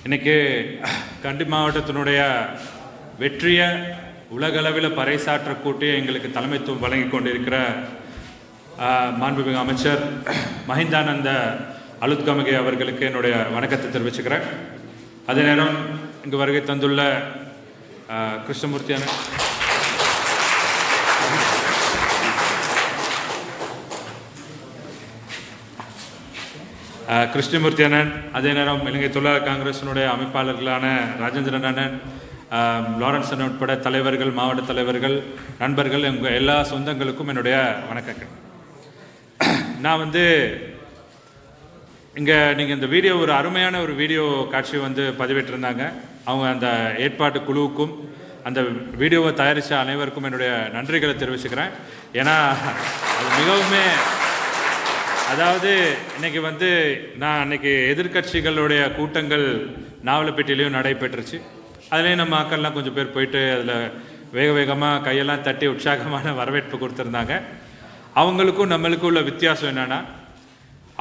இன்றைக்கி கண்டி மாவட்டத்தினுடைய வெற்றியை உலகளவில் பறைசாற்றக்கூட்டிய எங்களுக்கு தலைமைத்துவம் வழங்கி கொண்டிருக்கிற மாண்புமிகு அமைச்சர் மஹிந்தானந்த அலுத்கமகே அவர்களுக்கு என்னுடைய வணக்கத்தை தெரிவிச்சுக்கிறேன். அதே நேரம் இங்கு வருகை தந்துள்ள கிருஷ்ணமூர்த்தி அண்ணன், அதே நேரம் இலங்கை தொழிலாளர் காங்கிரசினுடைய அமைப்பாளர்களான ராஜேந்திரன் அண்ணன், லாரன்ஸ் அண்ணன் உட்பட தலைவர்கள், மாவட்ட தலைவர்கள், நண்பர்கள், எங்கள் எல்லா சொந்தங்களுக்கும் என்னுடைய வணக்கங்கள். நான் இங்கே நீங்கள் இந்த வீடியோ ஒரு அருமையான ஒரு வீடியோ காட்சி பதிவிட்டிருந்தாங்க. அவங்க அந்த ஏற்பாட்டு குழுவுக்கும் அந்த வீடியோவை தயாரித்த அனைவருக்கும் என்னுடைய நன்றிகளை தெரிவிச்சுக்கிறேன். ஏன்னா அது மிகவுமே அதாவது இன்றைக்கி நான் அன்றைக்கி எதிர்கட்சிகளுடைய கூட்டங்கள் நாவலப்பேட்டையிலையும் நடைபெற்றுச்சு. அதுலேயும் நம்ம மக்கள்லாம் கொஞ்சம் பேர் போயிட்டு அதில் வேகமாக கையெல்லாம் தட்டி உற்சாகமான வரவேற்பு கொடுத்துருந்தாங்க. அவங்களுக்கும் நம்மளுக்கும் உள்ள வித்தியாசம் என்னென்னா,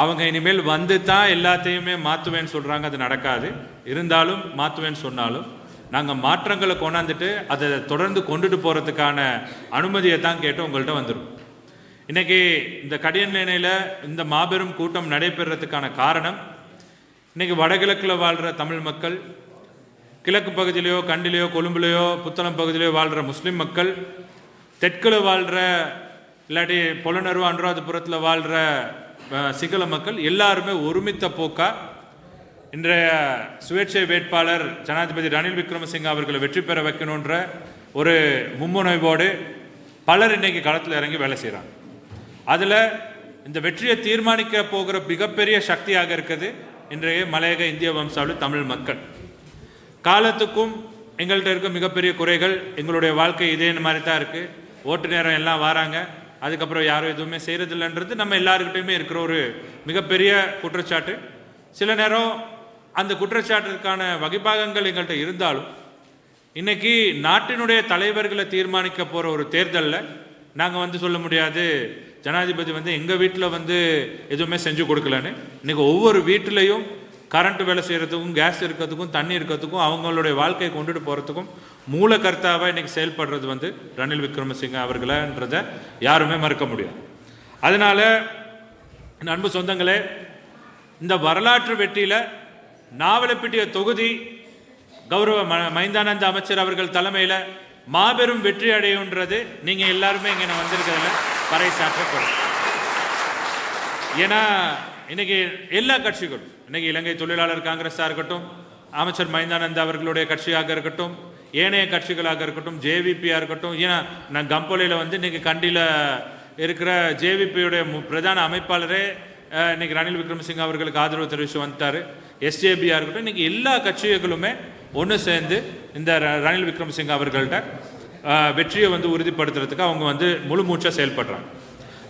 அவங்க இனிமேல் தான் எல்லாத்தையுமே மாற்றுவேன்னு சொல்கிறாங்க. அது நடக்காது. இருந்தாலும் மாற்றுவேன்னு சொன்னாலும் நாங்கள் மாற்றங்களை கொண்டாந்துட்டு அதை தொடர்ந்து கொண்டுட்டு போகிறதுக்கான அனுமதியை தான் கேட்டு உங்கள்கிட்ட வந்துடும். இன்றைக்கி இந்த கடியணையில் இந்த மாபெரும் கூட்டம் நடைபெறதுக்கான காரணம், இன்றைக்கி வடகிழக்கில் வாழ்கிற தமிழ் மக்கள், கிழக்கு பகுதியிலையோ கண்டிலையோ கொழும்புலையோ புத்தளம் பகுதியிலையோ வாழ்கிற முஸ்லீம் மக்கள், தெற்கில் வாழ்கிற இல்லாட்டி பொலனர்வு அனுராதபுரத்தில் வாழ்கிற சிங்கள மக்கள் எல்லாருமே ஒருமித்த போக்கா இன்றைய சுயேட்சை வேட்பாளர் ஜனாதிபதி ரணில் விக்ரமசிங்க அவர்களை வெற்றி பெற வைக்கணுன்ற ஒரு மும்முனைவோடு பலர் இன்றைக்கி களத்தில் இறங்கி வேலை செய்கிறாங்க. அதில் இந்த வெற்றியை தீர்மானிக்க போகிற மிகப்பெரிய சக்தியாக இருக்குது இன்றைய மலையக இந்திய வம்சாவளி தமிழ் மக்கள். காலத்துக்கும் எங்கள்கிட்ட இருக்க மிகப்பெரிய குறைகள், எங்களுடைய வாழ்க்கை இதே மாதிரி தான் இருக்குது. ஓட்டு நேரம் எல்லாம் வராங்க, அதுக்கப்புறம் யாரும் எதுவுமே செய்கிறதில்லைன்றது நம்ம எல்லாருக்கிட்டையுமே இருக்கிற ஒரு மிகப்பெரிய குற்றச்சாட்டு. சில நேரம் அந்த குற்றச்சாட்டிற்கான வகைபாகங்கள் எங்கள்கிட்ட இருந்தாலும் இன்றைக்கி நாட்டினுடைய தலைவர்களை தீர்மானிக்க போகிற ஒரு தேர்தலில் நாங்கள் சொல்ல முடியாது ஜனாதிபதி எங்கள் வீட்டில் எதுவுமே செஞ்சு கொடுக்கலன்னு. இன்றைக்கி ஒவ்வொரு வீட்டிலையும் கரண்ட் வேலை செய்கிறதுக்கும், கேஸ் இருக்கிறதுக்கும், தண்ணி இருக்கிறதுக்கும், அவங்களுடைய வாழ்க்கையை கொண்டுட்டு போகிறதுக்கும் மூல கர்த்தாவாக இன்றைக்கி செயல்படுறது ரணில் விக்ரமசிங்க அவர்களன்றதை யாருமே மறுக்க முடியாது. அதனால் அன்பு சொந்தங்களே, இந்த வரலாற்று வெற்றியில் நாவலப்பிட்டிய தொகுதி கௌரவ மஹிந்தானந்த அமைச்சர் அவர்கள் தலைமையில் மாபெரும் வெற்றி அடையுன்றது நீங்கள் எல்லாருமே இங்கே வந்திருக்கிறதுல பறைசாற்றப்படும். ஏன்னா இன்றைக்கி எல்லா கட்சிகளும், இன்றைக்கி இலங்கை தொழிலாளர் காங்கிரஸாக இருக்கட்டும், அமைச்சர் மஹிந்தானந்த அவர்களுடைய கட்சியாக இருக்கட்டும், ஏனைய கட்சிகளாக இருக்கட்டும், ஜேவிபியாக இருக்கட்டும், ஏன்னா நான் கம்போலையில் இன்றைக்கி கண்டியில் இருக்கிற ஜேவிபியுடைய பிரதான அமைப்பாளரே இன்றைக்கி ரணில் விக்ரமசிங்க அவர்களுக்கு ஆதரவு தெரிவித்து வந்துட்டார். எஸ்ஜேபியாக இருக்கட்டும், இன்றைக்கி எல்லா கட்சிகளுமே ஒன்று சேர்ந்து இந்த ரணில் விக்ரமசிங்க அவர்கள்ட்ட வெற்றியை உறுதிப்படுத்துறதுக்கு அவங்க முழு மூச்சாக செயல்படுறாங்க.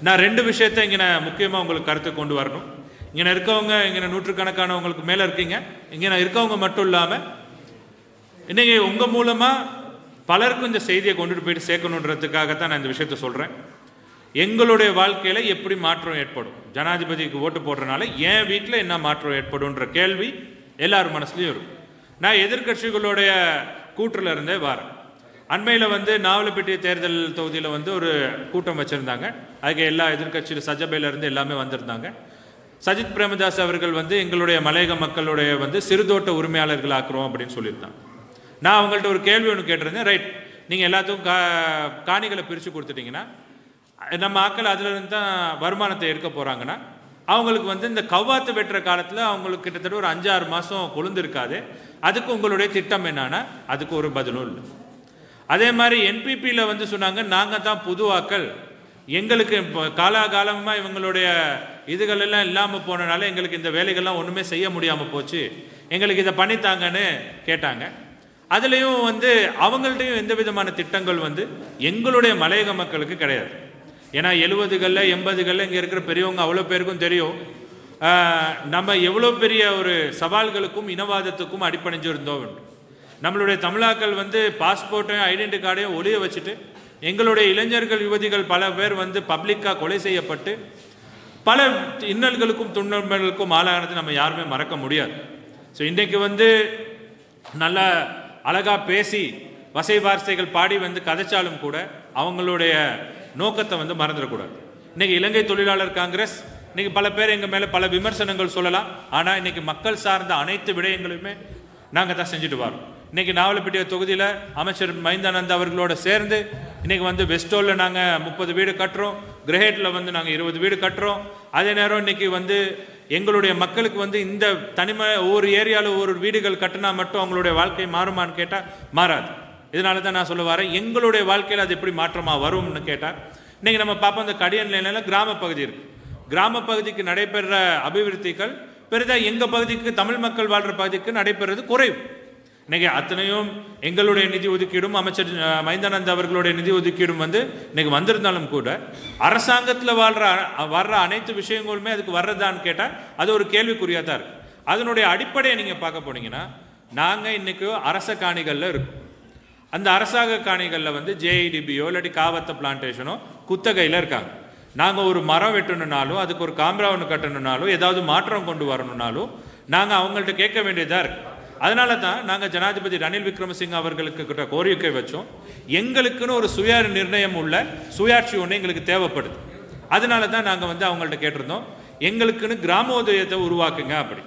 நான் ரெண்டு விஷயத்தை இங்கே முக்கியமாக உங்களுக்கு கருத்து கொண்டு வரணும். இங்கே இருக்கவங்க, இங்கே நூற்றுக்கணக்கானவங்களுக்கு மேலே இருக்கீங்க, இங்கே இருக்கவங்க மட்டும் இல்லாமல் இன்றைக்கி உங்கள் மூலமாக பலருக்கும் இந்த செய்தியை கொண்டுட்டு போயிட்டு சேர்க்கணுன்றதுக்காகத்தான் நான் இந்த விஷயத்த சொல்கிறேன். எங்களுடைய வாழ்க்கையில் எப்படி மாற்றம் ஏற்படும், ஜனாதிபதிக்கு ஓட்டு போடுறதுனால என் வீட்டில் என்ன மாற்றம் ஏற்படும்ன்ற கேள்வி எல்லாரும் மனசுலையும் இருக்கும். நான் எதிர்கட்சிகளுடைய கூற்றில் இருந்தே வரேன். அண்மையில் நாவலப்பிட்டிய தேர்தல் தொகுதியில் ஒரு கூட்டம் வச்சுருந்தாங்க. அதுக்கு எல்லா எதிர்கட்சியில் சஜபையிலேருந்து எல்லாமே வந்திருந்தாங்க. சஜித் பிரேமதாஸ் அவர்கள் எங்களுடைய மலையக மக்களுடைய சிறுதோட்ட உரிமையாளர்கள் ஆக்குறோம் அப்படின்னு சொல்லியிருந்தாங்க. நான் அவங்கள்ட்ட ஒரு கேள்வி ஒன்று கேட்டிருந்தேன். ரைட், நீங்கள் எல்லாத்துக்கும் காணிகளை பிரித்து கொடுத்துட்டிங்கன்னா நம்ம ஆக்கள் அதில் இருந்து தான் வருமானத்தை எடுக்க போகிறாங்கன்னா அவங்களுக்கு இந்த கவ்வாத்து வெட்டுற காலத்தில் அவங்களுக்கு கிட்டத்தட்ட ஒரு 5-6 மாதம் கொழுந்து இருக்காது. அதுக்கு உங்களுடைய திட்டம் என்னன்னா அதுக்கு ஒரு பதிலும் இல்லை. அதே மாதிரி என்பிபியில் சொன்னாங்க, நாங்கள் தான் புது ஆக்கள், எங்களுக்கு காலாகாலமாக இவங்களுடைய இதுகள் எல்லாம் இல்லாமல் போனனால எங்களுக்கு இந்த வேலைகள்லாம் ஒன்றுமே செய்ய முடியாமல் போச்சு, எங்களுக்கு இதை பண்ணித்தாங்கன்னு கேட்டாங்க. அதுலேயும் அவங்கள்ட்டையும் எந்த விதமான திட்டங்கள் எங்களுடைய மலையக மக்களுக்கு கிடையாது. ஏன்னா 70களில் 80களில் இங்கே இருக்கிற பெரியவங்க அவ்வளோ பேருக்கும் தெரியும் நம்ம எவ்வளோ பெரிய ஒரு சவால்களுக்கும் இனவாதத்துக்கும் அடிப்படைஞ்சிருந்தோம். நம்மளுடைய தமிழாக்கள் பாஸ்போர்ட்டையும் ஐடென்டி கார்டையும் ஒளிய வச்சுட்டு எங்களுடைய இளைஞர்கள் யுவதிகள் பல பேர் பப்ளிக்காக கொலை செய்யப்பட்டு பல இன்னல்களுக்கும் துன்பங்களுக்கும் ஆளானது நம்ம யாருமே மறக்க முடியாது. ஸோ இன்றைக்கு வந்து நல்ல அழகாக பேசி வசை வார்த்தைகள் பாடி வந்து கதைச்சாலும் கூட அவங்களுடைய நோக்கத்தை வந்து மறந்துடக்கூடாது. இன்றைக்கி இலங்கை தொழிலாளர் காங்கிரஸ் இன்றைக்கி பல பேர் எங்கள் மேலே பல விமர்சனங்கள் சொல்லலாம். ஆனால் இன்றைக்கி மக்கள் சார்ந்த அனைத்து விடயங்களுமே நாங்கள் தான் செஞ்சுட்டு வரோம். இன்றைக்கி நாவலப்பிட்டிய தொகுதியில் அமைச்சர் மைந்தானந்த் அவர்களோட சேர்ந்து இன்றைக்கி வந்து வெஸ்டோலில் நாங்கள் 30 வீடு கட்டுறோம், கிரேட்டில் வந்து நாங்கள் 20 வீடு கட்டுறோம். அதே நேரம் இன்றைக்கி வந்து எங்களுடைய மக்களுக்கு வந்து இந்த தனிமை ஒவ்வொரு ஏரியாவில் ஒவ்வொரு வீடுகள் கட்டினா மட்டும் அவங்களுடைய வாழ்க்கை மாறுமான்னு கேட்டால் மாறாது. இதனால தான் நான் சொல்ல வரேன், எங்களுடைய வாழ்க்கையில் அது எப்படி மாற்றமாக வரும்னு கேட்டால் இன்றைக்கி நம்ம பார்ப்போம், இந்த கடியன் நிலையில் கிராம பகுதி இருக்குது. கிராம பகுதிக்கு நடைபெற அபிவிருத்திகள் பெரிதாக எங்கள் பகுதிக்கு தமிழ் மக்கள் வாழ்கிற பகுதிக்கு நடைபெறுறது குறைவு. இன்றைக்கி அத்தனையும் எங்களுடைய நிதி ஒதுக்கீடும் அமைச்சர் மைந்தானந்த் அவர்களுடைய நிதி ஒதுக்கீடும் வந்து இன்றைக்கி வந்திருந்தாலும் கூட அரசாங்கத்தில் வர்ற அனைத்து விஷயங்களுமே அதுக்கு வர்றதான்னு கேட்டால் அது ஒரு கேள்விக்குறியாக தான் இருக்குது. அதனுடைய அடிப்படையை நீங்கள் பார்க்க போனீங்கன்னா நாங்கள் இன்றைக்கி அரச காணிகளில் இருக்கோம். அந்த அரசாங்க காணிகளில் வந்து ஜேஇடிபியோ இல்லாட்டி காவத்த பிளான்டேஷனோ குத்தகையில் இருக்காங்க. நாங்கள் ஒரு மரம் வெட்டணுன்னாலும் அதுக்கு ஒரு காம்பவுண்ட் கட்டணுன்னாலும் ஏதாவது மாற்றம் கொண்டு வரணுன்னாலும் நாங்கள் அவங்கள்ட்ட கேட்க வேண்டியதாக இருக்குது. அதனால தான் நாங்கள் ஜனாதிபதி ரணில் விக்ரமசிங்க அவர்களுக்கு கிட்ட கோரிக்கை வச்சோம், எங்களுக்குன்னு ஒரு சுய நிர்ணயம் உள்ள சுயாட்சி ஒன்று எங்களுக்கு தேவைப்படுது. அதனால தான் நாங்கள் வந்து அவங்கள்ட்ட கேட்டிருந்தோம், எங்களுக்குன்னு கிராமோதயத்தை உருவாக்குங்க. அப்படி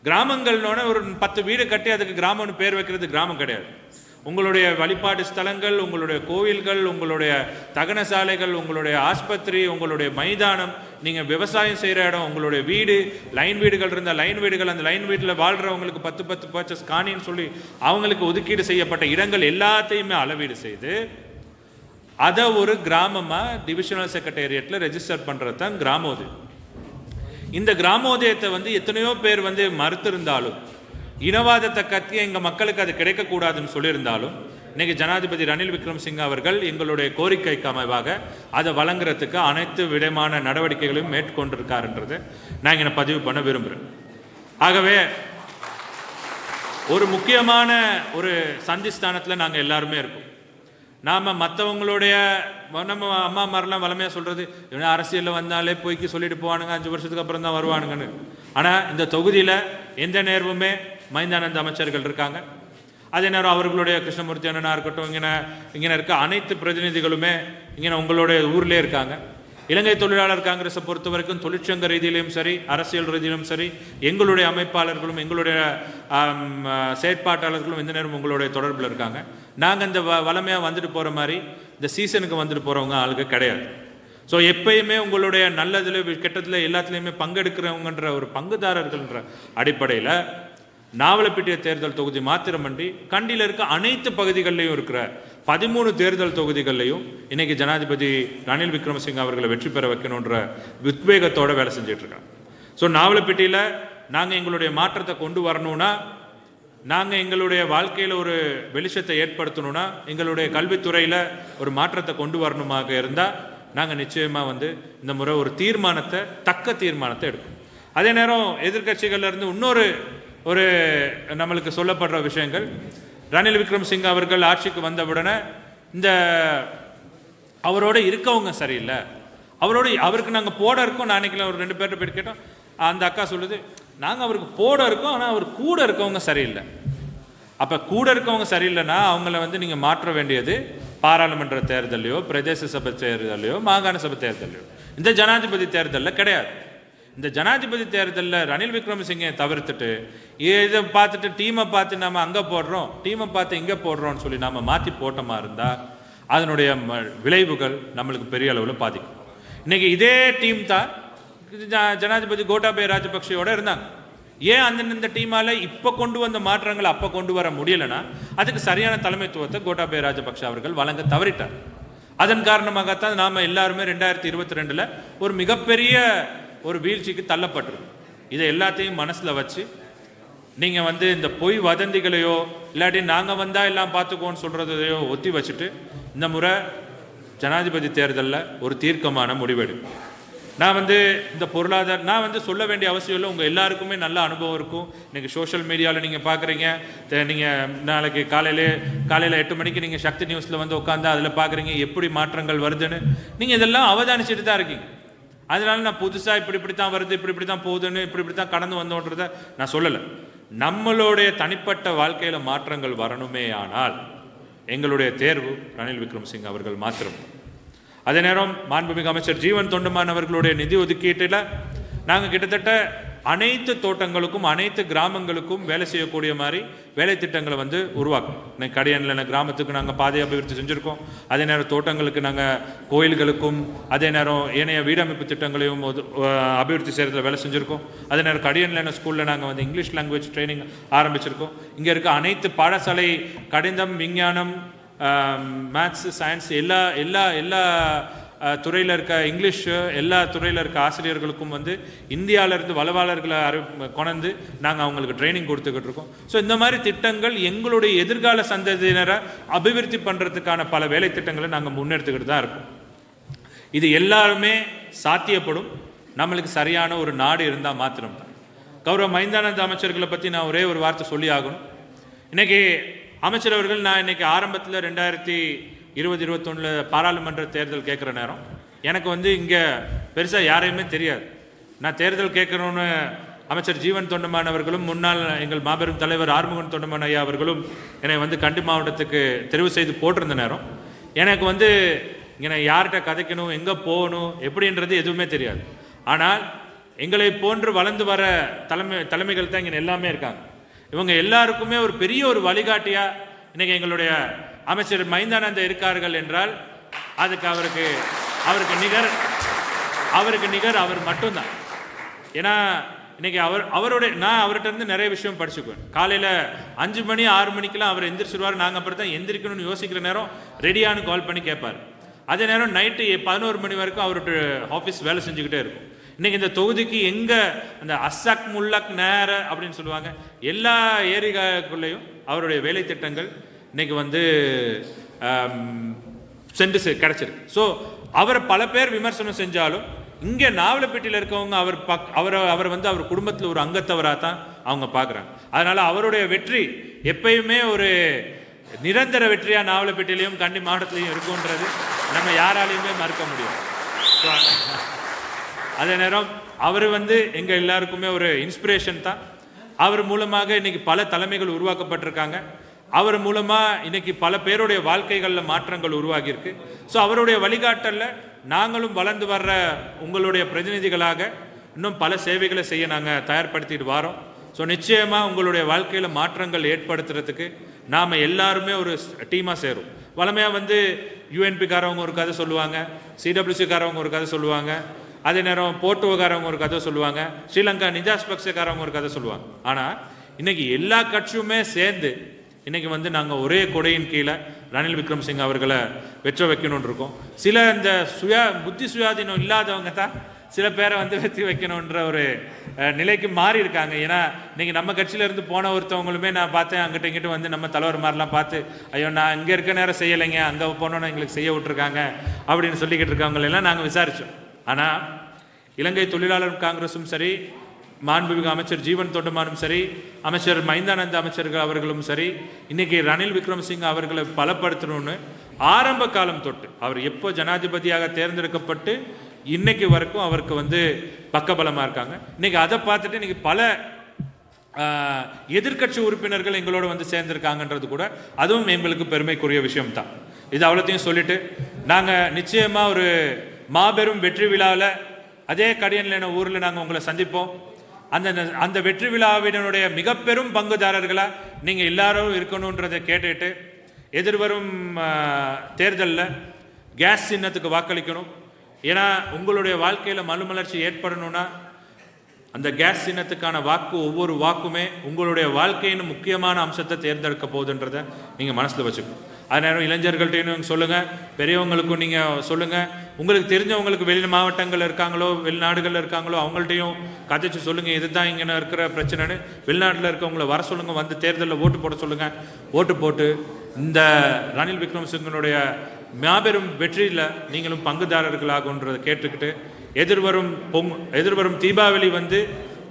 கிராமங்கள்னோட ஒரு 10 வீடு கட்டி அதுக்கு கிராமம்னு பேர் வைக்கிறது கிராமம் கிடையாது. உங்களுடைய வழிபாடு ஸ்தலங்கள், உங்களுடைய கோவில்கள், உங்களுடைய தகன சாலைகள், உங்களுடைய ஆஸ்பத்திரி, உங்களுடைய மைதானம், நீங்கள் விவசாயம் செய்கிற இடம், உங்களுடைய வீடு, லைன் வீடுகள் இருந்தால் லைன் வீடுகள், அந்த லைன் வீட்டில் வாழ்கிறவங்களுக்கு 10 பர்ச்சஸ் காணின்னு சொல்லி அவங்களுக்கு ஒதுக்கீடு செய்யப்பட்ட இடங்கள் எல்லாத்தையுமே அளவீடு செய்து அதை ஒரு கிராமமாக டிவிஷனல் செக்ரட்டேரியட்டில் ரெஜிஸ்டர் பண்ணுறது தான் கிராமோதயம். இந்த கிராமோதயத்தை வந்து எத்தனையோ பேர் வந்து மறுத்திருந்தாலும், இனவாதத்தை கத்தி எங்கள் மக்களுக்கு அது கிடைக்கக்கூடாதுன்னு சொல்லியிருந்தாலும், இன்றைக்கி ஜனாதிபதி ரணில் விக்ரமசிங்க அவர்கள் எங்களுடைய கோரிக்கைக்கு அமைவாக அதை வழங்குறதுக்கு அனைத்து விதமான நடவடிக்கைகளையும் மேற்கொண்டிருக்காருன்றதை நான் இங்கே பதிவு பண்ண விரும்புகிறேன். ஆகவே ஒரு முக்கியமான ஒரு சந்திஸ்தானத்தில் நாங்கள் எல்லாருமே இருக்கோம். நாம் மற்றவங்களுடைய நம்ம அம்மா மாதிரிலாம் வளமையாக சொல்கிறது, இவனை அரசியலில் வந்தாலே போய்க்கு சொல்லிட்டு போவானுங்க, 5 வருஷத்துக்கு அப்புறம் தான் வருவானுங்கன்னு. ஆனால் இந்த தொகுதியில் எந்த நேர்வுமே மைந்தானந்த அமைச்சர்கள் இருக்காங்க. அதே நேரம் அவர்களுடைய கிருஷ்ணமூர்த்தி அண்ணனாக இருக்கட்டும், இங்கே இருக்க அனைத்து பிரதிநிதிகளுமே இங்கே உங்களுடைய ஊர்லேயே இருக்காங்க. இலங்கை தொழிலாளர் காங்கிரஸை பொறுத்த வரைக்கும் தொழிற்சங்க ரீதியிலும் சரி, அரசியல் ரீதியிலும் சரி, எங்களுடைய அமைப்பாளர்களும் எங்களுடைய செயற்பாட்டாளர்களும் இந்த நேரம் உங்களுடைய தொடர்பில் இருக்காங்க. நாங்கள் இந்த வளமையாக வந்துட்டு போகிற மாதிரி இந்த சீசனுக்கு வந்துட்டு போகிறவங்க ஆளுங்க கிடையாது. ஸோ எப்பயுமே உங்களுடைய நல்லதில் கெட்டதில் எல்லாத்துலேயுமே பங்கெடுக்கிறவங்கன்ற ஒரு பங்குதாரர்கள்ன்ற அடிப்படையில் நாவலப்பிட்டிய தேர்தல் தொகுதி மாத்திரமன்றி கண்டியில் இருக்க அனைத்து பகுதிகளிலையும் இருக்கிற 13 தேர்தல் தொகுதிகளிலையும் இன்றைக்கி ஜனாதிபதி ரணில் விக்ரமசிங்க அவர்களை வெற்றி பெற வைக்கணுன்ற உத்வேகத்தோடு வேலை செஞ்சிட்ருக்காங்க. ஸோ நாவலப்பிட்டியில் நாங்கள் எங்களுடைய மாற்றத்தை கொண்டு வரணும்னா, நாங்கள் எங்களுடைய வாழ்க்கையில் ஒரு வெளிச்சத்தை ஏற்படுத்தணும்னா, எங்களுடைய கல்வித்துறையில் ஒரு மாற்றத்தை கொண்டு வரணுமாக இருந்தால் நாங்கள் நிச்சயமாக வந்து இந்த முறை ஒரு தீர்மானத்தை, தக்க தீர்மானத்தை எடுக்கணும். அதே நேரம் எதிர்கட்சிகள்லேருந்து இன்னொரு நம்மளுக்கு சொல்லப்படுற விஷயங்கள், ரணில் விக்ரமசிங்க அவர்கள் ஆட்சிக்கு வந்தவுடனே இந்த அவரோட இருக்கவங்க சரியில்லை, அவருக்கு நாங்கள் போட இருக்கோம். நான் அன்றைக்கி ஒரு 2 பேர்கிட்ட போய்ட்டு கேட்டோம். அந்த அக்கா சொல்லுது, நாங்கள் அவருக்கு போட இருக்கோம், ஆனால் அவர் கூட இருக்கவங்க சரியில்லை. அப்போ கூட இருக்கவங்க சரியில்லைன்னா அவங்கள வந்து நீங்கள் மாற்ற வேண்டியது பாராளுமன்ற தேர்தலையோ, பிரதேச சபை தேர்தலையோ, மாகாண சபை தேர்தலையோ, இந்த ஜனாதிபதி தேர்தலில் கிடையாது. இந்த ஜனாதிபதி தேர்தலில் ரணில் விக்ரமசிங்கை தவிர்த்துட்டு இதை பார்த்துட்டு டீமை பார்த்து நம்ம அங்கே போடுறோம், டீமை பார்த்து இங்கே போடுறோம்னு சொல்லி நம்ம மாற்றி போட்டோமா இருந்தால் அதனுடைய விளைவுகள் நம்மளுக்கு பெரிய அளவில் பாதிக்கும். இன்றைக்கி இதே டீம் தான் ஜனாதிபதி கோட்டாபய ராஜபக்சேயோட இருந்தாங்க. ஏன் அந்தந்த டீமால் இப்போ கொண்டு வந்த மாற்றங்களை அப்போ கொண்டு வர முடியலைன்னா அதுக்கு சரியான தலைமைத்துவத்தை கோட்டாபய ராஜபக்ஷ அவர்கள் வழங்க தவறிட்டார். அதன் காரணமாகத்தான் நாம் எல்லாருமே 2022 ஒரு மிகப்பெரிய ஒரு வீழ்ச்சிக்கு தள்ளப்பட்டிருக்கு. இதை எல்லாத்தையும் மனசில் வச்சு நீங்கள் வந்து இந்த பொய் வதந்திகளையோ இல்லாட்டி நாங்கள் வந்தால் எல்லாம் பார்த்துக்கோன்னு சொல்கிறதையோ ஒத்தி வச்சுட்டு இந்த முறை ஜனாதிபதி தேர்தலில் ஒரு தீர்க்கமான முடிவெடுக்கும். நான் வந்து இந்த நான் வந்து சொல்ல வேண்டிய அவசியம் இல்லை. உங்கள் எல்லாருக்குமே நல்ல அனுபவம் இருக்கும். இன்றைக்கி சோஷியல் மீடியாவில் நீங்கள் பார்க்குறீங்க. நீங்கள் நாளைக்கு காலையில் 8 மணிக்கு நீங்கள் சக்தி நியூஸில் வந்து உட்காந்து அதில் பார்க்குறீங்க எப்படி மாற்றங்கள் வருதுன்னு. நீங்கள் இதெல்லாம் அவதானிச்சுட்டு தான் இருக்கீங்க. அதனால நான் புதுசாக இப்படி தான் வருது, இப்படி தான் போகுதுன்னு, இப்படி தான் கடந்து வந்தோன்றதை நான் சொல்லலை. நம்மளுடைய தனிப்பட்ட வாழ்க்கையில் மாற்றங்கள் வரணுமே ஆனால் எங்களுடைய தேர்வு ரணில் விக்ரமசிங்க அவர்கள் மாத்திரம். அதே நேரம் மாண்புமிகு அமைச்சர் ஜீவன் தொண்டமான் அவர்களுடைய நிதி ஒதுக்கீட்டில் நாங்கள் கிட்டத்தட்ட அனைத்து தோட்டங்களுக்கும் அனைத்து கிராமங்களுக்கும் வேலை செய்யக்கூடிய மாதிரி வேலை திட்டங்களை வந்து உருவாக்கும். இன்னைக்கு கடையனில் கிராமத்துக்கு நாங்கள் பாதை அபிவிருத்தி செஞ்சுருக்கோம். அதே நேரம் தோட்டங்களுக்கு நாங்கள் கோயில்களுக்கும் அதே நேரம் ஏனைய வீடமைப்பு திட்டங்களையும் அபிவிருத்தி செய்கிறதுல வேலை செஞ்சுருக்கோம். அதே நேரம் கடையனில் ஸ்கூலில் நாங்கள் வந்து இங்கிலீஷ் லாங்குவேஜ் ட்ரைனிங் ஆரம்பிச்சிருக்கோம். இங்கே இருக்க அனைத்து பாடசாலை கணிதம் விஞ்ஞானம் மேத்ஸ் சயின்ஸ் எல்லா எல்லா எல்லா துறையில் இருக்க இங்கிலீஷு எல்லா துறையில் இருக்க ஆசிரியர்களுக்கும் வந்து இந்தியாவிலேருந்து வளவாளர்களை கொண்டு நாங்கள் அவங்களுக்கு ட்ரைனிங் கொடுத்துக்கிட்டு இருக்கோம். ஸோ இந்த மாதிரி திட்டங்கள் எங்களுடைய எதிர்கால சந்ததியினரை அபிவிருத்தி பண்ணுறதுக்கான பல வேலை திட்டங்களை நாங்கள் முன்னெடுத்துக்கிட்டு தான் இருக்கோம். இது எல்லாருமே சாத்தியப்படும் நம்மளுக்கு சரியான ஒரு நாடு இருந்தால் மாத்திரம்தான். கௌரவ மைந்தானந்த அமைச்சர்களை பற்றி நான் ஒரே ஒரு வார்த்தை சொல்லி ஆகணும். இன்றைக்கி அமைச்சர் அவர்கள் நான் இன்றைக்கி ஆரம்பத்தில் 2020-21 பாராளுமன்ற தேர்தல் கேட்குற நேரம் எனக்கு வந்து இங்கே பெருசாக யாரையுமே தெரியாது. நான் தேர்தல் கேட்குறோன்னு அமைச்சர் ஜீவன் தொண்டமான் அவர்களும் முன்னாள் எங்கள் மாபெரும் தலைவர் ஆறுமுகன் தொண்டமான் ஐயா அவர்களும் என்னை வந்து கண்டி மாவட்டத்துக்கு தெரிவு செய்து போட்டிருந்த நேரம் எனக்கு வந்து இங்கே யார்கிட்ட கதைக்கணும் எங்கே போகணும் எப்படின்றது எதுவுமே தெரியாது. ஆனால் எங்களை போன்று வளர்ந்து வர தலைமைகள் தான் இங்கே எல்லாமே இருக்காங்க. இவங்க எல்லாருக்குமே ஒரு பெரிய ஒரு வழிகாட்டியாக இன்றைக்கி எங்களுடைய அமைச்சர் மைந்தானந்த இருக்கார்கள் என்றால் அதுக்கு அவருக்கு நிகர் அவர் மட்டும்தான். ஏன்னா இன்னைக்கு நான் அவர்கிட்ட இருந்து நிறைய விஷயம் படிச்சுக்குவேன். காலையில் 5 மணி 6 மணிக்கெல்லாம் அவர் எந்திரிச்சிருவார். நாங்கள் அப்புறம் தான் எந்திரிக்கணும்னு யோசிக்கிற நேரம் ரெடியானு கால் பண்ணி கேட்பார். அதே நேரம் நைட்டு 11 மணி வரைக்கும் அவர்கிட்ட ஆஃபீஸ் வேலை செஞ்சுக்கிட்டே இருக்கும். இன்றைக்கி இந்த தொகுதிக்கு எங்கே அந்த அசக் முல்லக் நேர அப்படின்னு சொல்லுவாங்க எல்லா ஏரியாக்குள்ளேயும் அவருடைய வேலை திட்டங்கள் இன்றைக்கி வந்து சென்று கிடச்சிருக்கு. ஸோ அவரை பல பேர் விமர்சனம் செஞ்சாலும் இங்கே நாவலப்பேட்டையில் இருக்கவங்க அவர் வந்து அவர் குடும்பத்தில் ஒரு அங்கத்தவராக தான் அவங்க பார்க்குறாங்க. அதனால் அவருடைய வெற்றி எப்பயுமே ஒரு நிரந்தர வெற்றியாக நாவலப்பேட்டையிலையும் கண்டி மாவட்டத்திலையும் இருக்குன்றது நம்ம யாராலையுமே மறுக்க முடியும். அதே நேரம் அவர் வந்து எங்கள் எல்லாருக்குமே ஒரு இன்ஸ்பிரேஷன் தான். அவர் மூலமாக இன்றைக்கி பல தலைமைகள் உருவாக்கப்பட்டிருக்காங்க. அவர் மூலமாக இன்றைக்கி பல பேருடைய வாழ்க்கைகளில் மாற்றங்கள் உருவாகியிருக்கு. ஸோ அவருடைய வழிகாட்டலில் நாங்களும் வளர்ந்து வர்ற உங்களுடைய பிரதிநிதிகளாக இன்னும் பல சேவைகளை செய்ய நாங்கள் தயார்படுத்திட்டு வரோம். ஸோ நிச்சயமாக உங்களுடைய வாழ்க்கையில் மாற்றங்கள் ஏற்படுத்துறதுக்கு நாம் எல்லாருமே ஒரு டீமாக சேரும். வளமையாக வந்து யூஎன்பிக்காரவங்க ஒரு கதை சொல்லுவாங்க, சிடபிள்யூசிக்காரவங்க ஒரு கதை சொல்லுவாங்க, அதே நேரம் போர்ட்டுவக்காரவங்க ஒரு கதை சொல்லுவாங்க, ஸ்ரீலங்கா நிஜாஸ் பக்ஷக்காரவங்க ஒரு கதை சொல்லுவாங்க. ஆனால் இன்றைக்கி எல்லா கட்சியுமே சேர்ந்து இன்றைக்கி வந்து நாங்கள் ஒரே கொடையின் கீழே ரணில் விக்ரமசிங்க அவர்களை வெற்றி வைக்கணும்னு இருக்கோம். சில இந்த புத்தி சுயாதீனம் இல்லாதவங்க தான் சில பேரை வந்து வெற்றி வைக்கணுன்ற ஒரு நிலைக்கு மாறி இருக்காங்க. ஏன்னா இன்றைக்கி நம்ம கட்சியிலேருந்து போன ஒருத்தவங்களுமே நான் பார்த்தேன் அங்கிட்ட இங்கிட்ட வந்து நம்ம தலைவர் மாதிரிலாம் பார்த்து ஐயோ நான் இங்கே இருக்க நேரம் செய்யலைங்க அங்கே போனோன்னு எங்களுக்கு செய்ய விட்டுருக்காங்க அப்படின்னு சொல்லிக்கிட்டு இருக்கவங்களெல்லாம் நாங்கள் விசாரித்தோம். ஆனால் இலங்கை தொழிலாளர் காங்கிரஸும் சரி, மாண்புமிகு அமைச்சர் ஜீவன் தொண்டமானும் சரி, அமைச்சர் மைந்தானந்த அமைச்சர்கள் அவர்களும் சரி, இன்றைக்கி ரணில் விக்ரமசிங்க அவர்களை பலப்படுத்தணும்னு ஆரம்ப காலம் தொட்டு அவர் எப்போ ஜனாதிபதியாக தேர்ந்தெடுக்கப்பட்டு இன்னைக்கு வரைக்கும் அவருக்கு வந்து பக்கபலமாக இருக்காங்க. இன்றைக்கி அதை பார்த்துட்டு இன்றைக்கி பல எதிர்கட்சி உறுப்பினர்கள் எங்களோட வந்து சேர்ந்திருக்காங்கன்றது கூட அதுவும் எங்களுக்கு பெருமைக்குரிய விஷயம்தான். இது அவ்வளோத்தையும் சொல்லிட்டு நாங்கள் நிச்சயமாக ஒரு மாபெரும் வெற்றி விழாவில் அதே கடியன்ல ஊரில் நாங்கள் உங்களை சந்திப்போம். அந்த வெற்றி விழாவினுடைய மிக பெரும் பங்குதாரர்களாக நீங்கள் எல்லாரும் இருக்கணுன்றதை கேட்டுட்டு எதிர்வரும் தேர்தலில் கேஸ் சின்னத்துக்கு வாக்களிக்கணும். ஏன்னா உங்களுடைய வாழ்க்கையில் மறுமலர்ச்சி ஏற்படணும்னா அந்த கேஸ் சின்னத்துக்கான வாக்கு ஒவ்வொரு வாக்குமே உங்களுடைய வாழ்க்கையின் முக்கியமான அம்சத்தை தேர்ந்தெடுக்க போகுதுன்றதை நீங்கள் மனசில் வச்சுக்கணும். அதனால் இளைஞர்கள்ட்டையும் சொல்லுங்கள், பெரியவங்களுக்கும் நீங்கள் சொல்லுங்கள், உங்களுக்கு தெரிஞ்சவங்களுக்கு வெளி மாவட்டங்கள் இருக்காங்களோ வெளிநாடுகளில் இருக்காங்களோ அவங்கள்ட்டையும் கதைச்சு சொல்லுங்கள் இதுதான் இங்கே இருக்கிற பிரச்சனைன்னு. வெளிநாட்டில் இருக்கவங்கள வர சொல்லுங்கள், வந்து தேர்தலில் ஓட்டு போட சொல்லுங்கள். ஓட்டு போட்டு இந்த ரணில் விக்ரமசிங்கனுடைய மாபெரும் வெற்றியில் நீங்களும் பங்குதாரர்களாகுன்றதை கேட்டுக்கிட்டு எதிர்வரும் தீபாவளி வந்து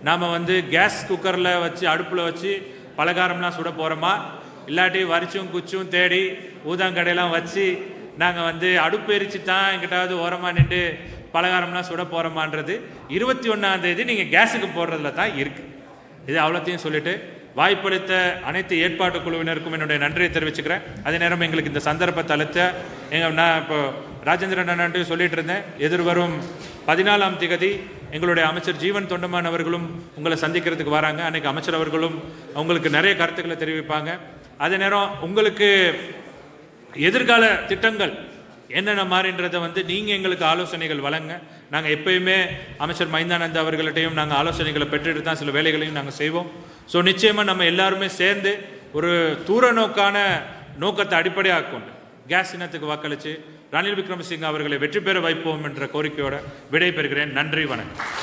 நாம் வந்து கேஸ் குக்கரில் வச்சு அடுப்பில் வச்சு பலகாரம்லாம் சுட போகிறோமா, இல்லாட்டி வரிச்சும் குச்சும் தேடி ஊதாங்கடையெல்லாம் வச்சு நாங்கள் வந்து அடுப்பு எரிச்சு தான் எங்கிட்டாவது ஓரமாக நின்று பலகாரம்லாம் சுட போகிறோமான்றது 21ஆம் தேதி நீங்கள் கேஸுக்கு போடுறதுல தான் இருக்குது. இது அவ்வளோத்தையும் சொல்லிவிட்டு வாய்ப்பளித்த அனைத்து ஏற்பாட்டு குழுவினருக்கும் என்னுடைய நன்றியை தெரிவிச்சுக்கிறேன். அதே நேரம் எங்களுக்கு இந்த சந்தர்ப்பத்தை அளித்த நான் இப்போ ராஜேந்திரன் அண்ணாண்டு சொல்லிட்டு இருந்தேன், எதிர்வரும் 14ஆம் தேதி எங்களுடைய அமைச்சர் ஜீவன் தொண்டமான் அவர்களும் உங்களை சந்திக்கிறதுக்கு வராங்க. அன்றைக்கி அமைச்சர் அவர்களும் உங்களுக்கு நிறைய கருத்துக்களை தெரிவிப்பாங்க. அதே நேரம் உங்களுக்கு எதிர்கால திட்டங்கள் என்னென்ன மாதிரின்றதை நீங்கள் எங்களுக்கு ஆலோசனைகள் வழங்க. நாங்கள் எப்பயுமே அமைச்சர் மைந்தானந்த அவர்கள்ட்டையும் நாங்கள் ஆலோசனைகளை பெற்றுட்டு தான் சில வேலைகளையும் நாங்கள் செய்வோம். ஸோ நிச்சயமாக நம்ம எல்லாருமே சேர்ந்து ஒரு தூர நோக்கான நோக்கத்தை அடிப்படையாக கொண்டு கேஸ் சின்னத்துக்கு வாக்களித்து ரணில் விக்ரமசிங்க அவர்களை வெற்றி பெற வைப்போம் என்ற கோரிக்கையோடு விடை பெறுகிறேன். நன்றி, வணக்கம்.